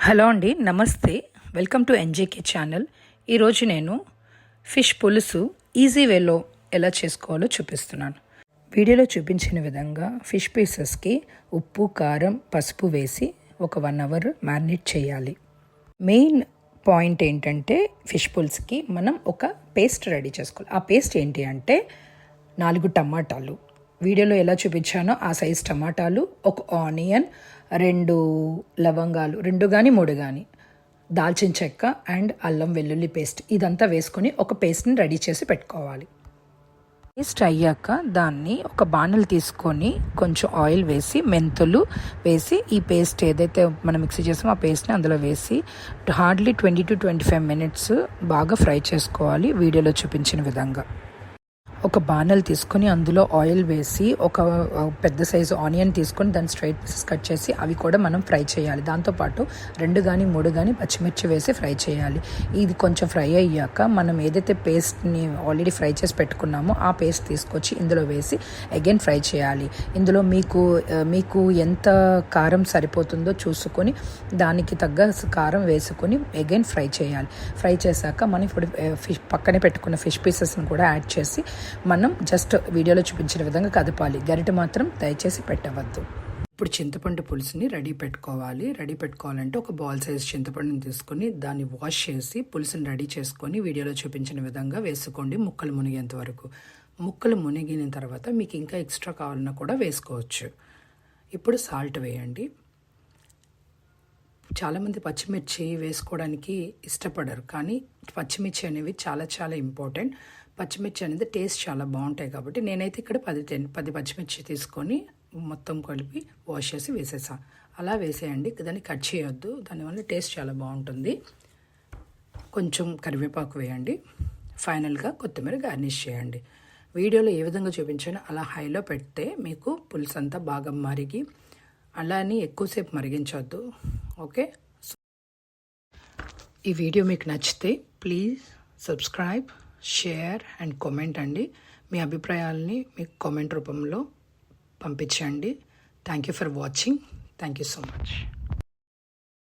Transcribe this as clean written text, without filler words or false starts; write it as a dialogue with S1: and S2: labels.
S1: Hello అండి, నమస్తే. Welcome to NJK channel. ఈరోజు నేను ఫిష్ పులుసు ఈజీ వేలో ఎలా చేసుకోవాలో చూపిస్తున్నాను. వీడియోలో చూపించిన విధంగా ఫిష్ పీసెస్కి ఉప్పు, కారం, పసుపు వేసి ఒక 1 అవర్ మ్యారినేట్ చేయాలి. మెయిన్ పాయింట్ ఏంటంటే ఫిష్ పులుసుకి మనం ఒక పేస్ట్ రెడీ చేసుకోవాలి. ఆ పేస్ట్ ఏంటి అంటే 4 టమాటాలు, వీడియోలో ఎలా చూపించానో ఆ సైజ్ టమాటాలు, ఒక ఆనియన్, 2 లవంగాలు, 2 కానీ 3 కానీ, దాల్చిన చెక్క అండ్ అల్లం వెల్లుల్లి పేస్ట్, ఇదంతా వేసుకొని ఒక పేస్ట్ని రెడీ చేసి పెట్టుకోవాలి. పేస్ట్ అయ్యాక దాన్ని ఒక బాణలు తీసుకొని కొంచెం ఆయిల్ వేసి మెంతులు వేసి ఈ పేస్ట్ ఏదైతే మనం మిక్సీ చేసామో ఆ పేస్ట్ని అందులో వేసి హార్డ్లీ 20 to 25 మినిట్స్ బాగా ఫ్రై చేసుకోవాలి. వీడియోలో చూపించిన విధంగా ఒక బాణలు తీసుకొని అందులో ఆయిల్ వేసి ఒక పెద్ద సైజు ఆనియన్ తీసుకొని దాన్ని స్ట్రైట్ పీసెస్ కట్ చేసి అవి కూడా మనం ఫ్రై చేయాలి. దాంతోపాటు 2 కానీ 3 కానీ పచ్చిమిర్చి వేసి ఫ్రై చేయాలి. ఇది కొంచెం ఫ్రై అయ్యాక మనం ఏదైతే పేస్ట్ని ఆల్రెడీ ఫ్రై చేసి పెట్టుకున్నామో ఆ పేస్ట్ తీసుకొచ్చి ఇందులో వేసి అగైన్ ఫ్రై చేయాలి. ఇందులో మీకు ఎంత కారం సరిపోతుందో చూసుకొని దానికి తగ్గ కారం వేసుకొని అగైన్ ఫ్రై చేయాలి. ఫ్రై చేశాక మనం ఇప్పుడు పక్కనే పెట్టుకున్న ఫిష్ పీసెస్ని కూడా యాడ్ చేసి మనం జస్ట్ వీడియోలో చూపించిన విధంగా కదపాలి. గరిటె మాత్రం దయచేసి పెట్టవద్దు. ఇప్పుడు చింతపండు పులుసుని రెడీ పెట్టుకోవాలంటే ఒక బాల్ సైజ్ చింతపండుని తీసుకొని దాన్ని వాష్ చేసి పులుసుని రెడీ చేసుకొని వీడియోలో చూపించిన విధంగా వేసుకోండి, ముక్కలు మునిగేంత వరకు. ముక్కలు మునిగిన తర్వాత మీకు ఇంకా ఎక్స్ట్రా కావాలన్నా కూడా వేసుకోవచ్చు. ఇప్పుడు సాల్ట్ వేయండి. చాలామంది పచ్చిమిర్చి వేసుకోవడానికి ఇష్టపడరు, కానీ పచ్చిమిర్చి అనేవి చాలా చాలా ఇంపార్టెంట్. పచ్చిమిర్చి అనేది టేస్ట్ చాలా బాగుంటాయి కాబట్టి నేనైతే ఇక్కడ 10 పచ్చిమిర్చి తీసుకొని మొత్తం కలిపి వాష్ చేసి వేసేసా. అలా వేసేయండి, దాన్ని కట్ చేయొద్దు, దానివల్ల టేస్ట్ చాలా బాగుంటుంది. కొంచెం కరివేపాకు వేయండి, ఫైనల్గా కొత్తిమీర గార్నిష్ చేయండి. వీడియోలో ఏ విధంగా చూపించానో అలా హైలో పెడితే మీకు పులుసు అంతా బాగా మరిగి, అలా అని ఎక్కువసేపు మరిగించొద్దు. ఓకే, ఈ వీడియో మీకు నచ్చితే please subscribe, share and comment అండి. మీ అభిప్రాయాలని మీకు కామెంట్ రూపంలో పంపించండి. Thank you for watching. Thank you so much.